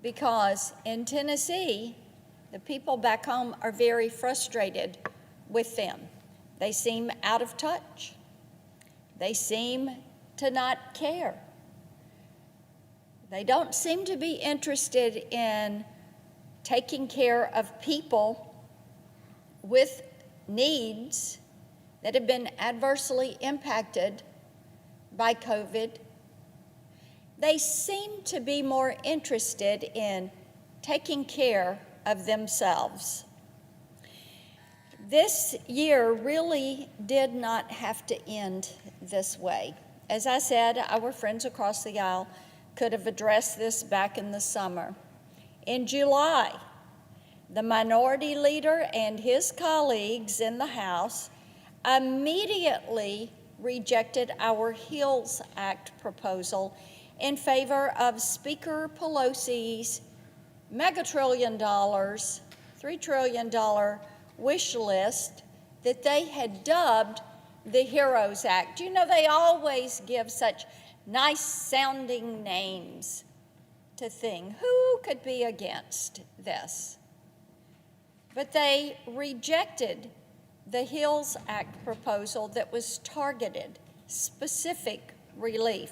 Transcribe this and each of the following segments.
because in Tennessee, the people back home are very frustrated with them. They seem out of touch. They seem to not care. They don't seem to be interested in taking care of people with needs that have been adversely impacted by COVID. They seem to be more interested in taking care of themselves. This year really did not have to end this way. As I said, our friends across the aisle could have addressed this back in the summer. In July, the minority leader and his colleagues in the House immediately rejected our HEALS Act proposal in favor of Speaker Pelosi's $3 trillion wish list that they had dubbed the HEROES Act. You know, they always give such nice-sounding names to things. Who could be against this? But they rejected the HEALS Act proposal that was targeted, specific relief,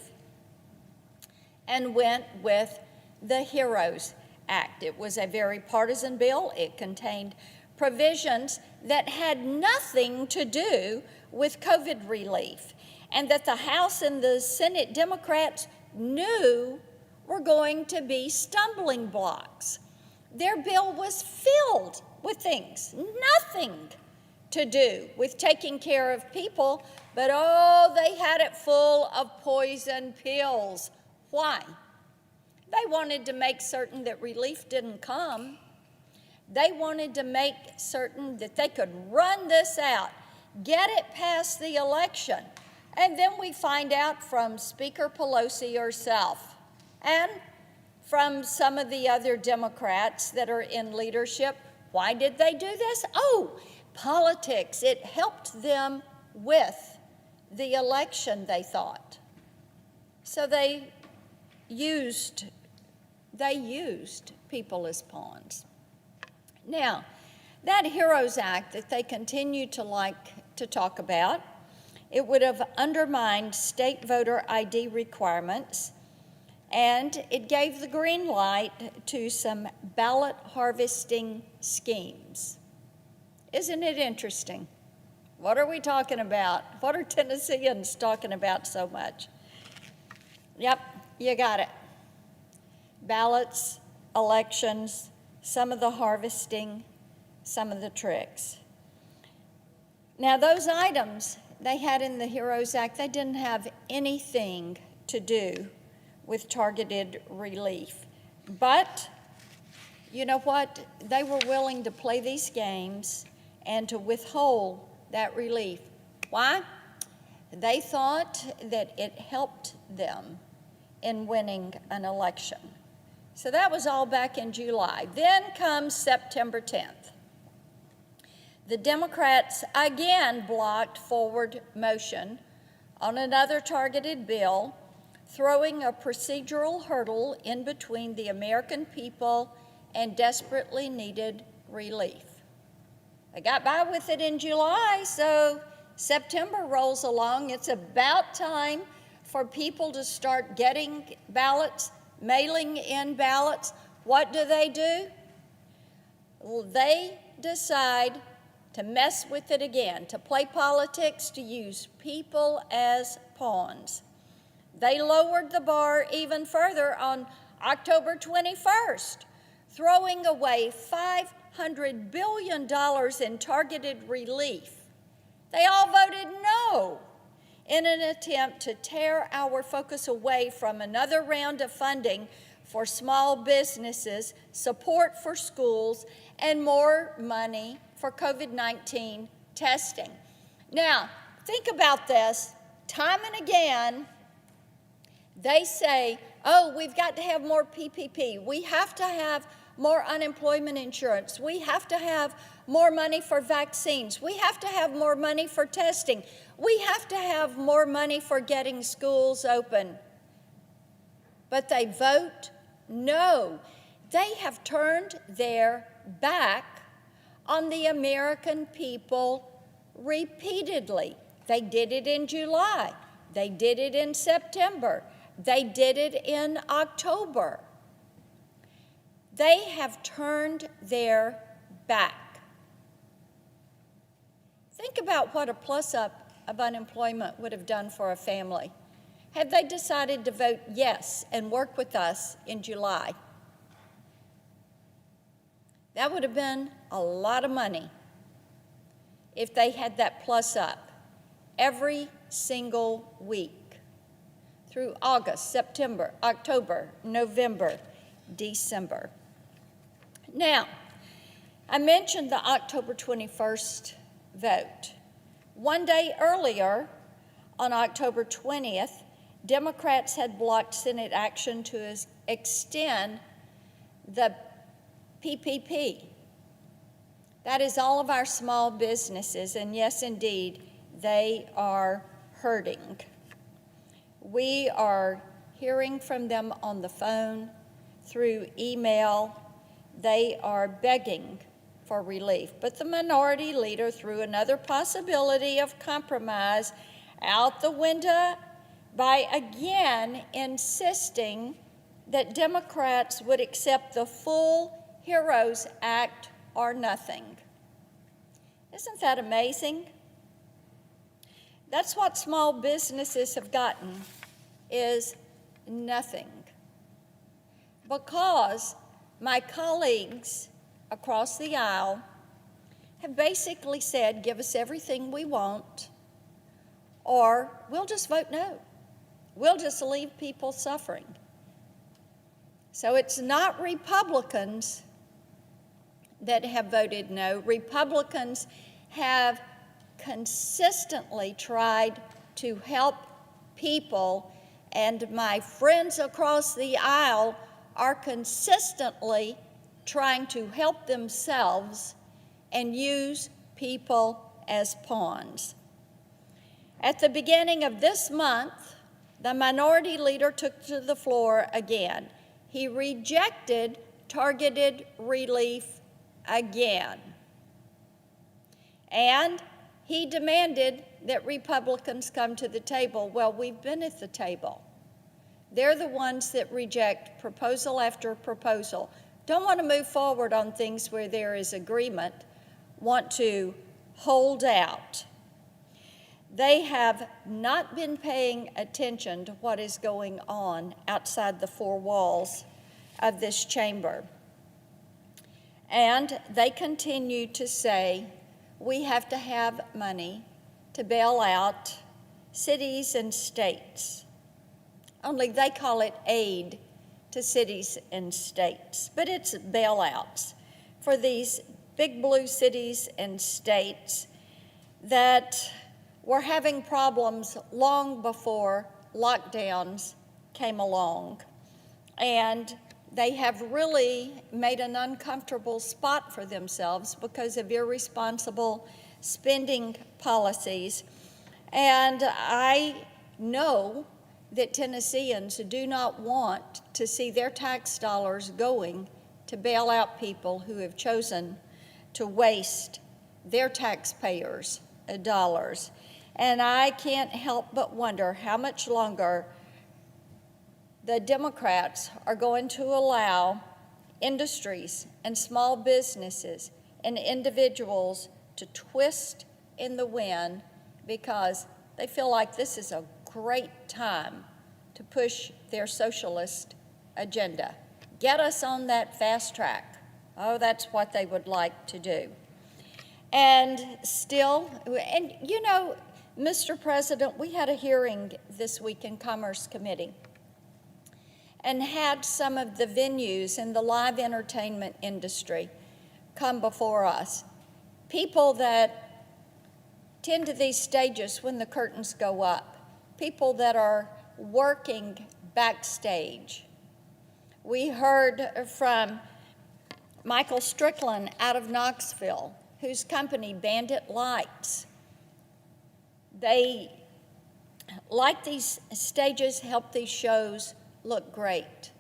and went with the HEROES Act. It was a very partisan bill. It contained provisions that had nothing to do with COVID relief, and that the House and the Senate Democrats knew were going to be stumbling blocks. Their bill was filled with things, nothing to do with taking care of people, but oh, they had it full of poison pills. Why? They wanted to make certain that relief didn't come. They wanted to make certain that they could run this out, get it past the election, and then we find out from Speaker Pelosi herself and from some of the other Democrats that are in leadership. Why did they do this? Oh, politics. It helped them with the election, they thought. So they used people as pawns. Now, that HEROES Act that they continue to like to talk about, it would have undermined state voter ID requirements, and it gave the green light to some ballot harvesting schemes. Isn't it interesting? What are we talking about? What are Tennesseans talking about so much? Yep, you got it. Ballots, elections, some of the harvesting, some of the tricks. Now, those items they had in the HEROES Act, they didn't have anything to do with targeted relief. But you know what? They were willing to play these games and to withhold that relief. Why? They thought that it helped them in winning an election. So that was all back in July. Then comes September 10th. The Democrats again blocked forward motion on another targeted bill, throwing a procedural hurdle in between the American people and desperately needed relief. They got by with it in July, so September rolls along. It's about time for people to start getting ballots, mailing in ballots. What do? Well, they decide to mess with it again, to play politics, to use people as pawns. They lowered the bar even further on October 21st, throwing away $500 billion in targeted relief. They all voted no in an attempt to tear our focus away from another round of funding for small businesses, support for schools, and more money for COVID-19 testing. Now, think about this. Time and again, they say, oh, we've got to have more PPP. We have to have more unemployment insurance. We have to have more money for vaccines. We have to have more money for testing. We have to have more money for getting schools open. But they vote no. They have turned their back on the American people repeatedly. They did it in July. They did it in September. They did it in October. They have turned their back. Think about what a plus-up of unemployment would have done for a family had they decided to vote yes and work with us in July. That would have been a lot of money if they had that plus-up every single week through August, September, October, November, December. Now, I mentioned the October 21st vote. One day earlier, on October 20th, Democrats had blocked Senate action to extend the PPP. That is all of our small businesses, and yes, indeed, they are hurting. We are hearing from them on the phone, through email. They are begging for relief. But the minority leader threw another possibility of compromise out the window by again insisting that Democrats would accept the full HEROES Act or nothing. Isn't that amazing? That's what small businesses have gotten, is nothing. Because my colleagues across the aisle have basically said, give us everything we want, or we'll just vote no. We'll just leave people suffering. So it's not Republicans that have voted no. Republicans have consistently tried to help people, and my friends across the aisle are consistently trying to help themselves and use people as pawns. At the beginning of this month, the minority leader took to the floor again. He rejected targeted relief again. And he demanded that Republicans come to the table. Well, we've been at the table. They're the ones that reject proposal after proposal. Don't want to move forward on things where there is agreement, want to hold out. They have not been paying attention to what is going on outside the four walls of this chamber. And they continue to say, we have to have money to bail out cities and states. Only they call it aid to cities and states, but it's bailouts for these big blue cities and states that were having problems long before lockdowns came along. And they have really made an uncomfortable spot for themselves because of irresponsible spending policies. And I know that Tennesseans do not want to see their tax dollars going to bail out people who have chosen to waste their taxpayers' dollars. And I can't help but wonder how much longer the Democrats are going to allow industries and small businesses and individuals to twist in the wind because they feel like this is a great time to push their socialist agenda. Get us on that fast track. Oh, that's what they would like to do. And still, and you know, Mr. President, we had a hearing this week in Commerce Committee and had some of the venues in the live entertainment industry come before us. People that tend to these stages when the curtains go up, people that are working backstage. We heard from Michael Strickland out of Knoxville, whose company, Bandit Lights, they like these stages, help these shows look great.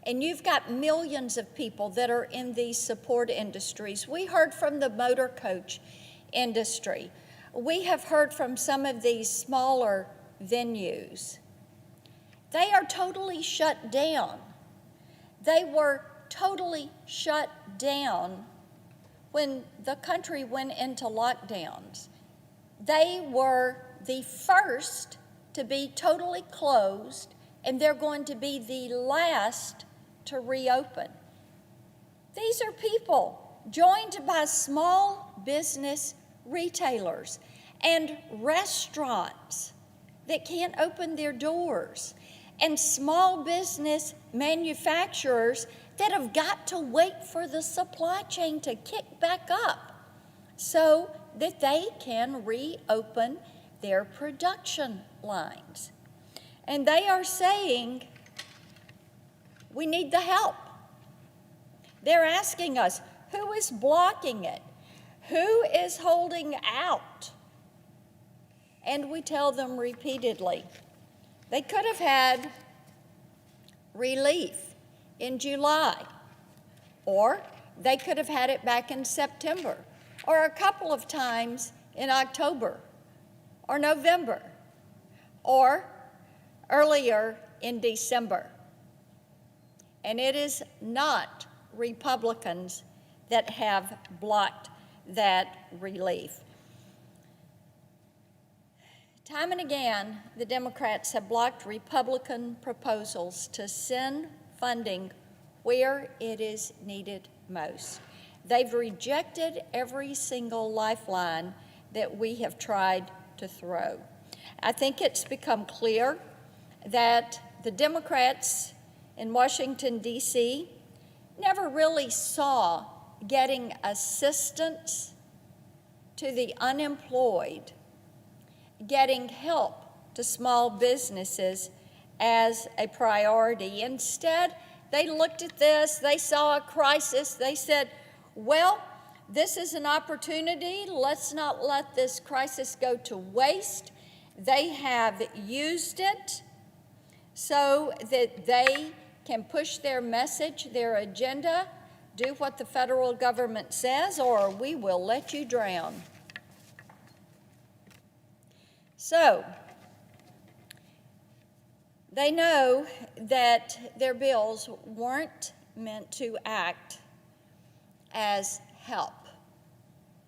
And you've got millions of people that are in these support industries. We heard from the motor coach industry. We have heard from some of these smaller venues. They are totally shut down. They were totally shut down when the country went into lockdowns. They were the first to be totally closed, and they're going to be the last to reopen. These are people joined by small business retailers and restaurants that can't open their doors, and small business manufacturers that have got to wait for the supply chain to kick back up so that they can reopen their production lines. And they are saying, we need the help. They're asking us, who is blocking it? Who is holding out? And we tell them repeatedly, they could have had relief in July, or they could have had it back in September, or a couple of times in October, or November, or earlier in December. And it is not Republicans that have blocked that relief. Time and again, the Democrats have blocked Republican proposals to send funding where it is needed most. They've rejected every single lifeline that we have tried to throw. I think it's become clear that the Democrats in Washington, D.C. never really saw getting assistance to the unemployed, getting help to small businesses as a priority. Instead, they looked at this, they saw a crisis, they said, well, this is an opportunity, let's not let this crisis go to waste. They have used it so that they can push their message, their agenda, do what the federal government says, or we will let you drown. So, they know that their bills weren't meant to act as help.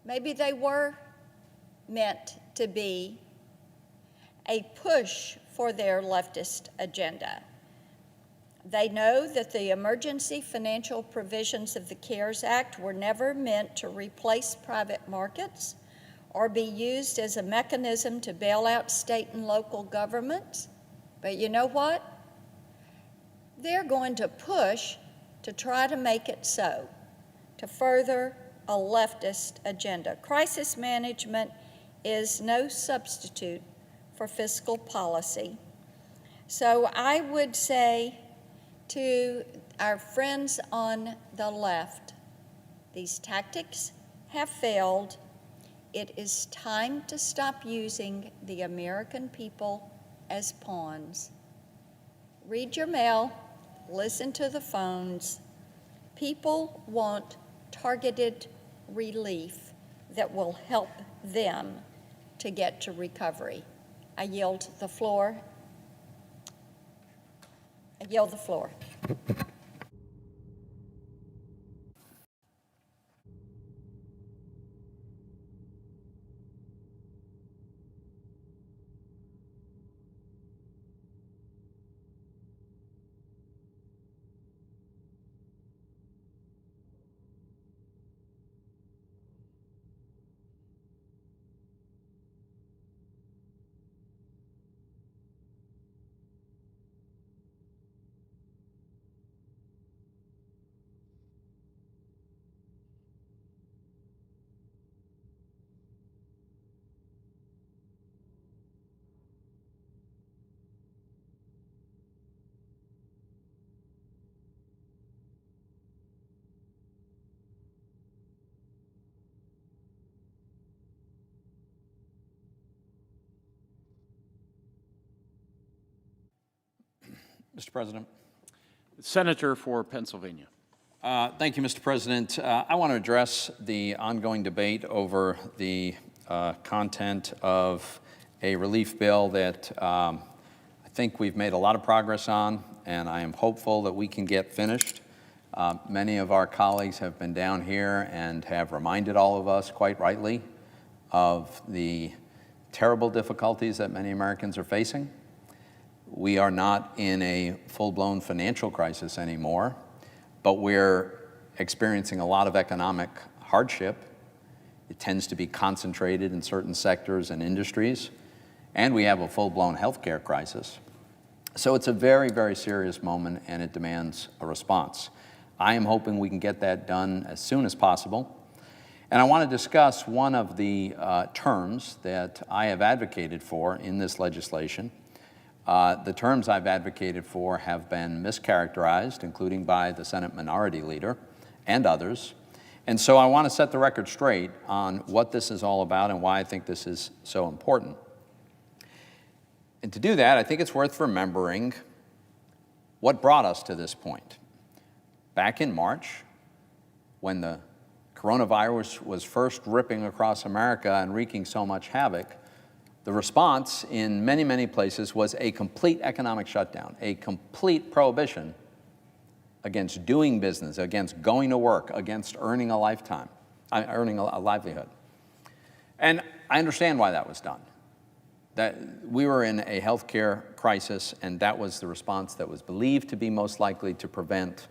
Maybe they were meant to be a push for their leftist agenda. They know that the emergency financial provisions of the CARES Act were never meant to replace private markets or be used as a mechanism to bail out state and local governments. But you know what? They're going to push to try to make it so, to further a leftist agenda. Crisis management is no substitute for fiscal policy. So I would say to our friends on the left, these tactics have failed. It is time to stop using the American people as pawns. Read your mail, listen to the phones. People want targeted relief that will help them to get to recovery. I yield the floor. Mr. President, Senator for Pennsylvania. Thank you, Mr. President. I want to address the ongoing debate over the content of a relief bill that I think we've made a lot of progress on, and I am hopeful that we can get finished. Many of our colleagues have been down here and have reminded all of us, quite rightly, of the terrible difficulties that many Americans are facing. We are not in a full-blown financial crisis anymore, but we're experiencing a lot of economic hardship. It tends to be concentrated in certain sectors and industries, and we have a full-blown healthcare crisis. So it's a very, very serious moment, and it demands a response. I am hoping we can get that done as soon as possible. And I want to discuss one of the terms that I have advocated for in this legislation. The terms I've advocated for have been mischaracterized, including by the Senate Minority Leader and others. And so I want to set the record straight on what this is all about and why I think this is so important. And to do that, I think it's worth remembering what brought us to this point. Back in March, when the coronavirus was first ripping across America and wreaking so much havoc, the response in many, many places was a complete economic shutdown, a complete prohibition against doing business, against going to work, against earning a livelihood. And I understand why that was done. That we were in a healthcare crisis, and that was the response that was believed to be most likely to prevent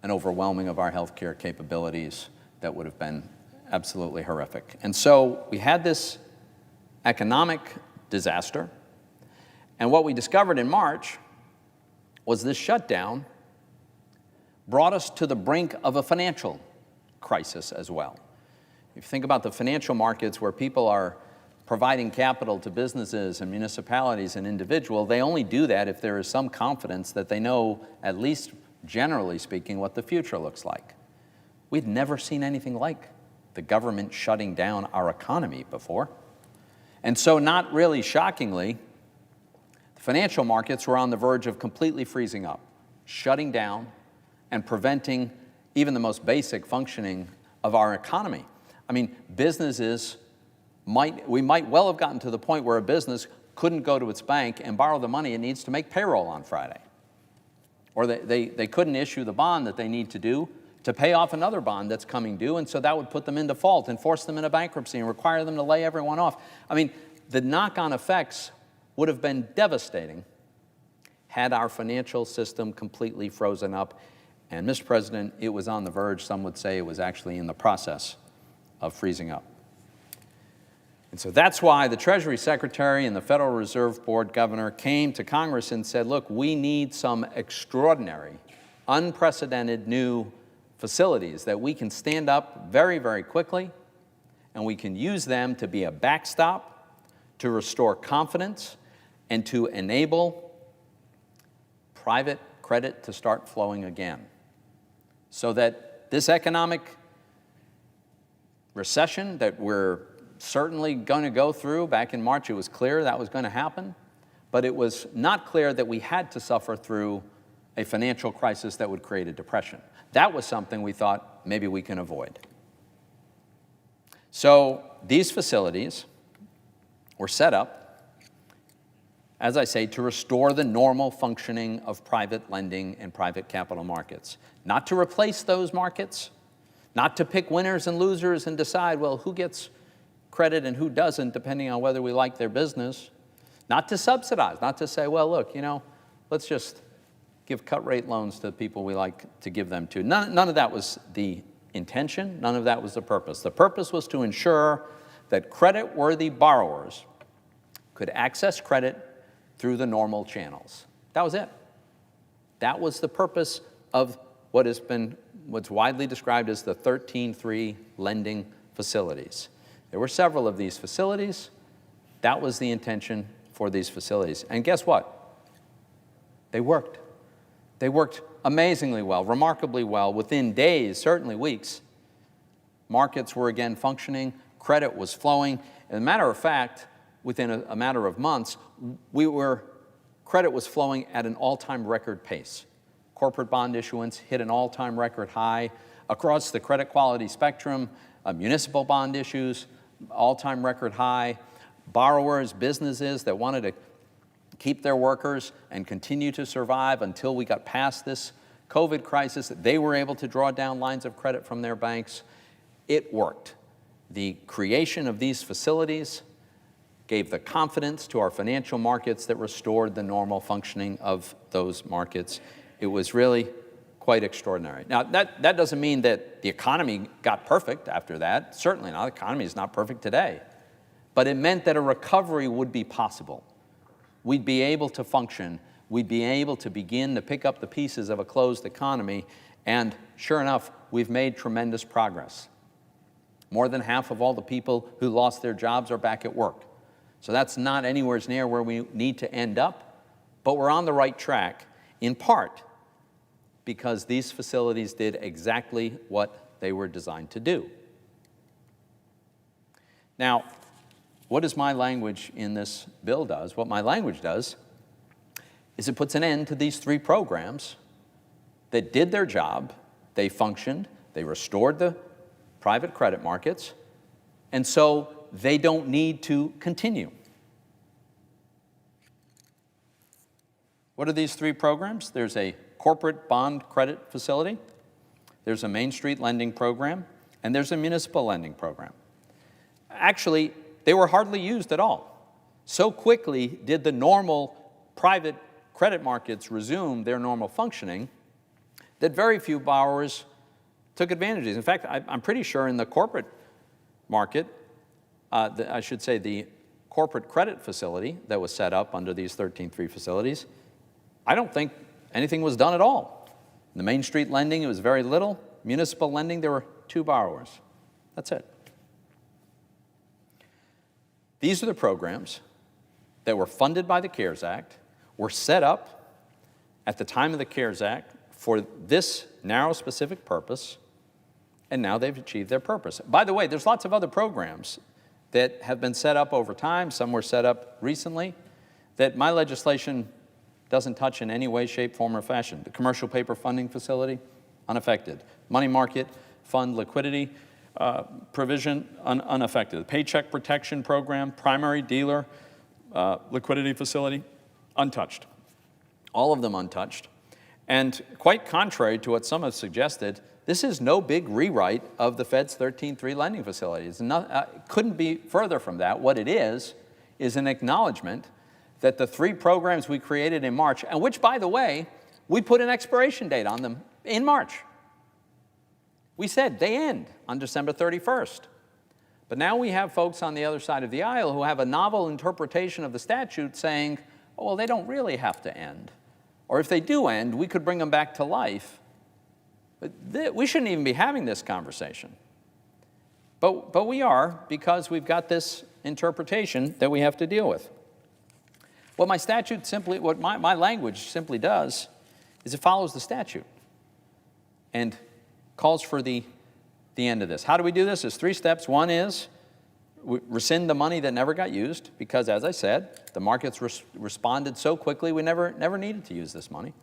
an overwhelming of our healthcare capabilities that would have been absolutely horrific. And so we had this economic disaster, and what we discovered in March was this shutdown brought us to the brink of a financial crisis as well. If you think about the financial markets where people are providing capital to businesses and municipalities and individuals, they only do that if there is some confidence that they know, at least generally speaking, what the future looks like. We'd never seen anything like the government shutting down our economy before. And so, not really shockingly, the financial markets were on the verge of completely freezing up, shutting down, and preventing even the most basic functioning of our economy. I mean, businesses we might well have gotten to the point where a business couldn't go to its bank and borrow the money it needs to make payroll on Friday. Or they couldn't issue the bond that they need to do to pay off another bond that's coming due, and so that would put them in default and force them into bankruptcy and require them to lay everyone off. I mean, the knock-on effects would have been devastating had our financial system completely frozen up. And, Mr. President, it was on the verge. Some would say it was actually in the process of freezing up. And so that's why the Treasury Secretary and the Federal Reserve Board governor came to Congress and said, look, we need some extraordinary, unprecedented new facilities that we can stand up very, very quickly, and we can use them to be a backstop, to restore confidence, and to enable private credit to start flowing again, so that this economic recession that we're certainly going to go through, back in March it was clear that was going to happen, but it was not clear that we had to suffer through a financial crisis that would create a depression. That was something we thought maybe we can avoid. So these facilities were set up, as I say, to restore the normal functioning of private lending and private capital markets. Not to replace those markets, not to pick winners and losers and decide, well, who gets credit and who doesn't, depending on whether we like their business. Not to subsidize, not to say, well, look, let's just give cut-rate loans to the people we like to give them to. None of that was the intention. None of that was the purpose. The purpose was to ensure that credit-worthy borrowers could access credit through the normal channels. That was it. That was the purpose of what's widely described as the 13-3 lending facilities. There were several of these facilities. That was the intention for these facilities. And guess what? They worked. They worked amazingly well, remarkably well. Within days, certainly weeks, markets were again functioning, credit was flowing. As a matter of fact, within a matter of months, credit was flowing at an all-time record pace. corporate bond issuance hit an all-time record high. Across the credit quality spectrum, municipal bond issues, all-time record high. Borrowers, businesses that wanted to keep their workers and continue to survive until we got past this COVID crisis, they were able to draw down lines of credit from their banks. It worked. The creation of these facilities gave the confidence to our financial markets that restored the normal functioning of those markets. It was really quite extraordinary. Now, that doesn't mean that the economy got perfect after that. Certainly not. The economy is not perfect today. But it meant that a recovery would be possible. We'd be able to function. We'd be able to begin to pick up the pieces of a closed economy. And sure enough, we've made tremendous progress. More than half of all the people who lost their jobs are back at work. So that's not anywhere near where we need to end up, but we're on the right track, in part because these facilities did exactly what they were designed to do. Now, what does my language in this bill does? What my language does is it puts an end to these three programs that did their job, they functioned, they restored the private credit markets, and so they don't need to continue. What are these three programs? There's a corporate bond credit facility, there's a Main Street lending program, and there's a municipal lending program. Actually, they were hardly used at all. So quickly did the normal private credit markets resume their normal functioning that very few borrowers took advantage of these. In fact, I'm pretty sure in the corporate market, I should say the corporate credit facility that was set up under these 13-3 facilities, I don't think anything was done at all. In the Main Street lending, it was very little. Municipal lending, there were 2 borrowers. That's it. These are the programs that were funded by the CARES Act, were set up at the time of the CARES Act for this narrow specific purpose, and now they've achieved their purpose. By the way, there's lots of other programs that have been set up over time, some were set up recently, that my legislation doesn't touch in any way, shape, form, or fashion. The commercial paper funding facility, unaffected. Money market fund liquidity provision, unaffected. The Paycheck Protection Program, primary dealer liquidity facility, untouched. All of them untouched. And quite contrary to what some have suggested, this is no big rewrite of the Fed's 13-3 lending facilities. Couldn't be further from that. What it is an acknowledgement that the 3 programs we created in March, and which, by the way, we put an expiration date on them in March. We said they end on December 31st. But now we have folks on the other side of the aisle who have a novel interpretation of the statute saying, oh, well, they don't really have to end. Or if they do end, we could bring them back to life. But we shouldn't even be having this conversation. But we are, because we've got this interpretation that we have to deal with. What my statute simply, what my language simply does is it follows the statute and calls for the end of this. How do we do this? There's 3 steps. One is we rescind the money that never got used because, as I said, the markets responded so quickly we never needed to use this money.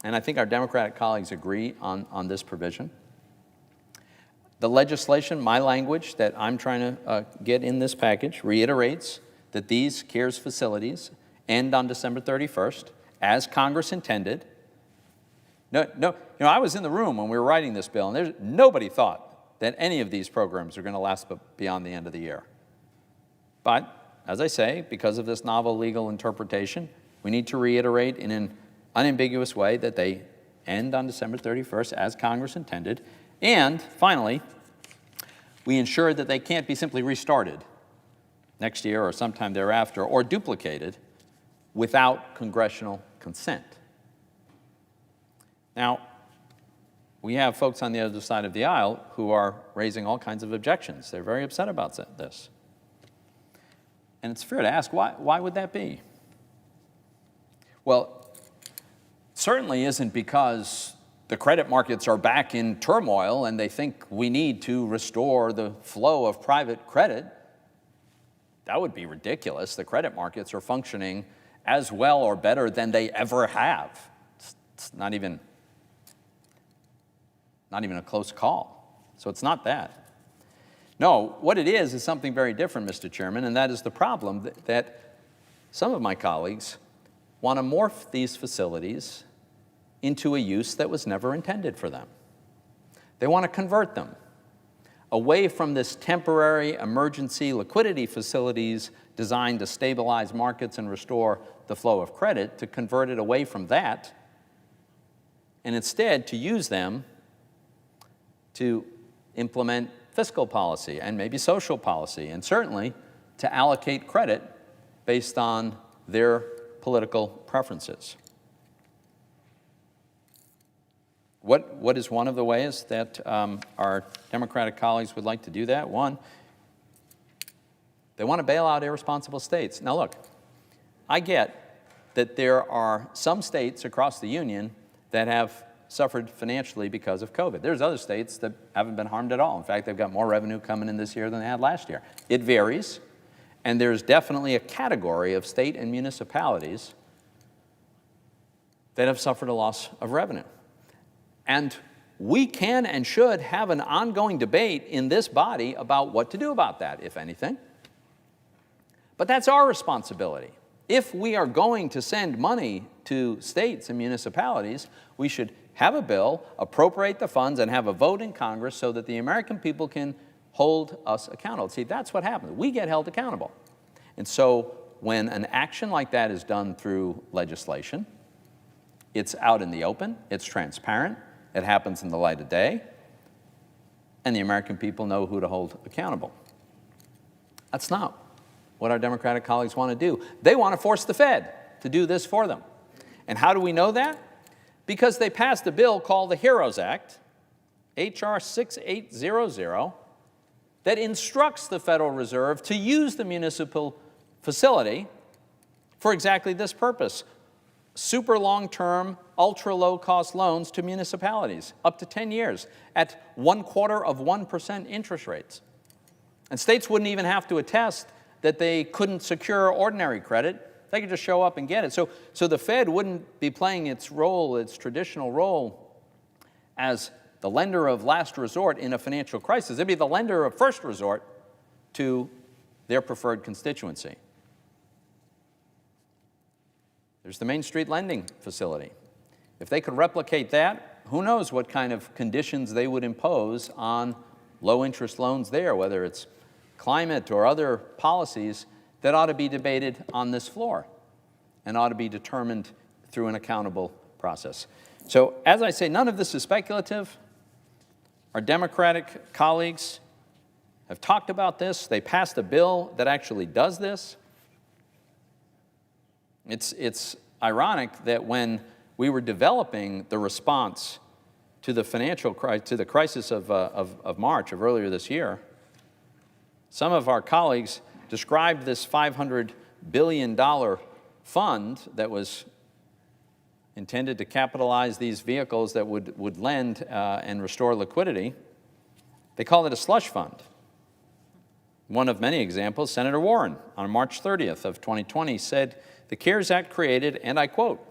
And I think our Democratic colleagues agree on this provision. The legislation, my language that I'm trying to get in this package, reiterates that these CARES facilities end on December 31st, as Congress intended. No, I was in the room when we were writing this bill, and nobody thought that any of these programs are going to last beyond the end of the year. But, as I say, because of this novel legal interpretation, we need to reiterate in an unambiguous way that they end on December 31st, as Congress intended. And, finally, we ensure that they can't be simply restarted next year or sometime thereafter, or duplicated without congressional consent. Now, we have folks on the other side of the aisle who are raising all kinds of objections. They're very upset about this. And it's fair to ask, why would that be? Well, it certainly isn't because the credit markets are back in turmoil and they think we need to restore the flow of private credit. That would be ridiculous. The credit markets are functioning as well or better than they ever have. It's not even a close call. So it's not that. No, what it is something very different, Mr. Chairman, and that is the problem that some of my colleagues want to morph these facilities into a use that was never intended for them. They want to convert them away from this temporary emergency liquidity facilities designed to stabilize markets and restore the flow of credit, to convert it away from that, and instead to use them to implement fiscal policy and maybe social policy, and certainly to allocate credit based on their political preferences. What is one of the ways that our Democratic colleagues would like to do that? One, they want to bail out irresponsible states. Now look, I get that there are some states across the union that have suffered financially because of COVID. There's other states that haven't been harmed at all. In fact, they've got more revenue coming in this year than they had last year. It varies, and there's definitely a category of state and municipalities that have suffered a loss of revenue. And we can and should have an ongoing debate in this body about what to do about that, if anything. But that's our responsibility. If we are going to send money to states and municipalities, we should have a bill, appropriate the funds, and have a vote in Congress so that the American people can hold us accountable. See, that's what happens. We get held accountable. And so when an action like that is done through legislation, it's out in the open, it's transparent, it happens in the light of day, and the American people know who to hold accountable. That's not what our Democratic colleagues want to do. They want to force the Fed to do this for them. And how do we know that? Because they passed a bill called the HEROES Act, H.R. 6800, that instructs the Federal Reserve to use the municipal facility for exactly this purpose: super long-term, ultra-low-cost loans to municipalities, up to 10 years, at 1/4% interest rates. And states wouldn't even have to attest that they couldn't secure ordinary credit. They could just show up and get it. So the Fed wouldn't be playing its role, its traditional role, as the lender of last resort in a financial crisis. It'd be the lender of first resort to their preferred constituency. There's the Main Street lending facility. If they could replicate that, who knows what kind of conditions they would impose on low-interest loans there, whether it's climate or other policies that ought to be debated on this floor and ought to be determined through an accountable process. So, as I say, none of this is speculative. Our Democratic colleagues have talked about this. They passed a bill that actually does this. It's ironic that when we were developing the response to the crisis of March, of earlier this year, some of our colleagues described this $500 billion fund that was intended to capitalize these vehicles that would lend and restore liquidity. They called it a slush fund. One of many examples, Senator Warren, on March 30th of 2020, said, "The CARES Act created," and I quote,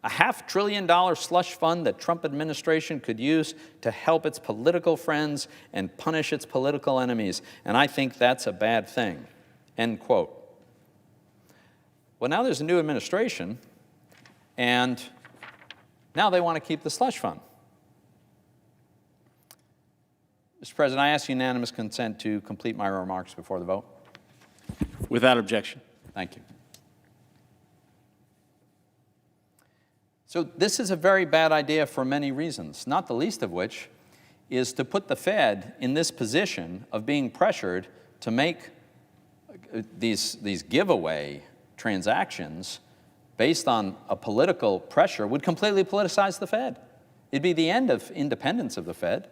"a $500 billion slush fund that Trump administration could use to help its political friends and punish its political enemies, and I think that's a bad thing," end quote. Well, now there's a new administration, and now they want to keep the slush fund. Mr. President, I ask unanimous consent to complete my remarks before the vote. Without objection. Thank you. So this is a very bad idea for many reasons, not the least of which is to put the Fed in this position of being pressured to make these giveaway transactions based on a political pressure would completely politicize the Fed. It'd be the end of independence of the Fed.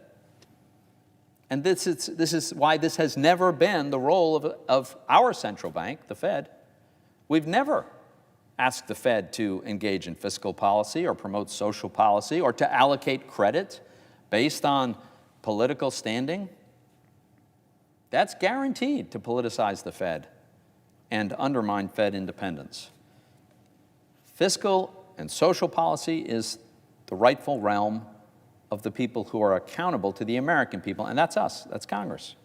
And this is why this has never been the role of our central bank, the Fed. We've never asked the Fed to engage in fiscal policy or promote social policy or to allocate credit based on political standing. That's guaranteed to politicize the Fed and undermine Fed independence. Fiscal and social policy is the rightful realm of the people who are accountable to the American people, and that's us, that's Congress.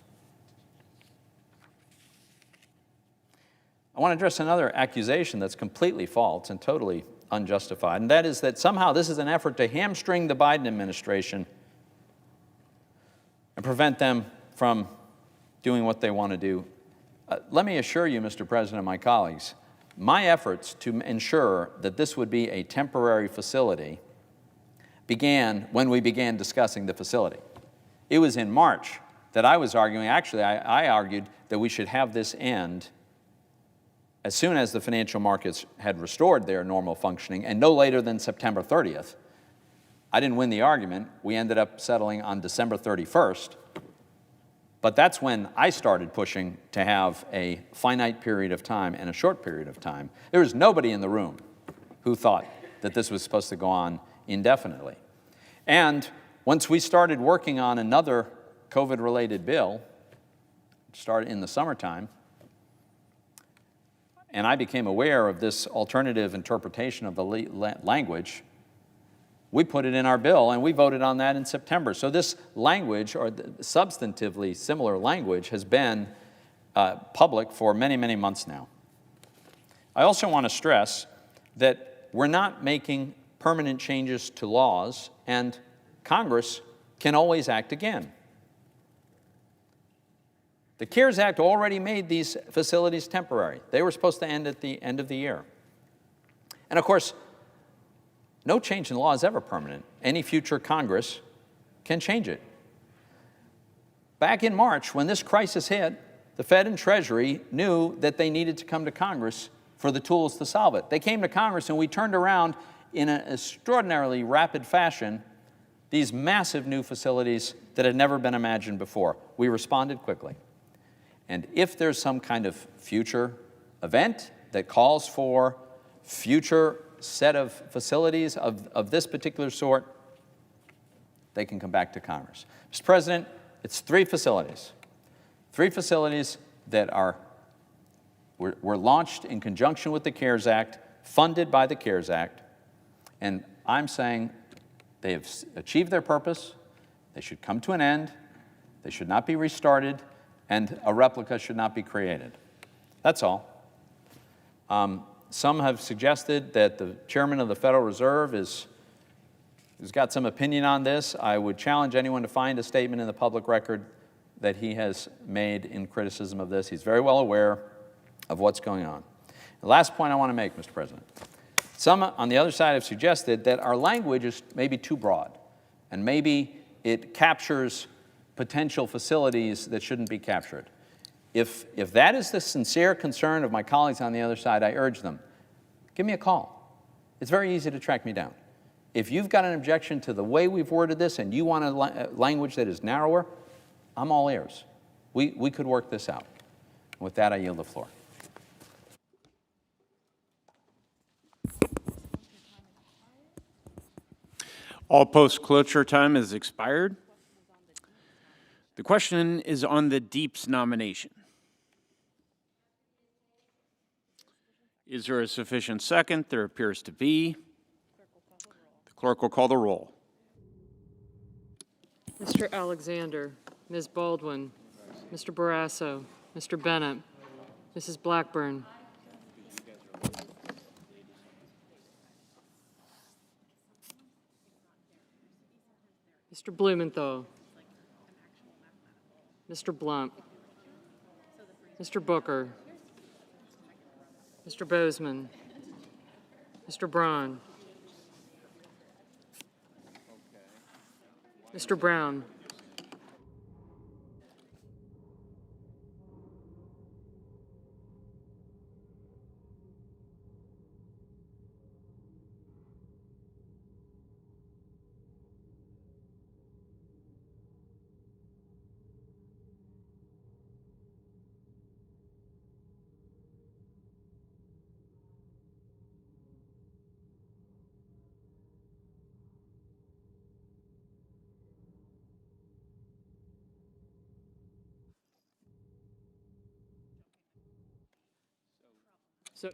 I want to address another accusation that's completely false and totally unjustified, and that is that somehow this is an effort to hamstring the Biden administration and prevent them from doing what they want to do. Let me assure you, Mr. President, and my colleagues, my efforts to ensure that this would be a temporary facility began when we began discussing the facility. It was in March that I was arguing, actually, I argued that we should have this end as soon as the financial markets had restored their normal functioning, and no later than September 30th. I didn't win the argument. We ended up settling on December 31st. But that's when I started pushing to have a finite period of time and a short period of time. There was nobody in the room who thought that this was supposed to go on indefinitely. And once we started working on another COVID-related bill, which started in the summertime, and I became aware of this alternative interpretation of the language, we put it in our bill, and we voted on that in September. So this language, or substantively similar language, has been public for many, many months now. I also want to stress that we're not making permanent changes to laws, and Congress can always act again. The CARES Act already made these facilities temporary. They were supposed to end at the end of the year. And of course, no change in law is ever permanent. Any future Congress can change it. Back in March, when this crisis hit, the Fed and Treasury knew that they needed to come to Congress for the tools to solve it. They came to Congress, and we turned around in an extraordinarily rapid fashion these massive new facilities that had never been imagined before. We responded quickly. And if there's some kind of future event that calls for future set of facilities of this particular sort, they can come back to Congress. Mr. President, it's three facilities that were launched in conjunction with the CARES Act, funded by the CARES Act, and I'm saying they have achieved their purpose, they should come to an end, they should not be restarted, and a replica should not be created. That's all. Some have suggested that the chairman of the Federal Reserve has got some opinion on this. I would challenge anyone to find a statement in the public record that he has made in criticism of this. He's very well aware of what's going on. The last point I want to make, Mr. President. Some on the other side have suggested that our language is maybe too broad, and maybe it captures potential facilities that shouldn't be captured. If that is the sincere concern of my colleagues on the other side, I urge them, give me a call. It's very easy to track me down. If you've got an objection to the way we've worded this and you want a language that is narrower, I'm all ears. We could work this out. With that, I yield the floor. All post-cloture time has expired. The question is on the Deeps nomination. Is there a sufficient second? There appears to be. The clerk will call the roll. Mr. Alexander, Ms. Baldwin, Mr. Barrasso, Mr. Bennett, Mrs. Blackburn, Mr. Blumenthal, Mr. Blunt, Mr. Booker, Mr. Bozeman, Mr. Braun, Mr. Brown, So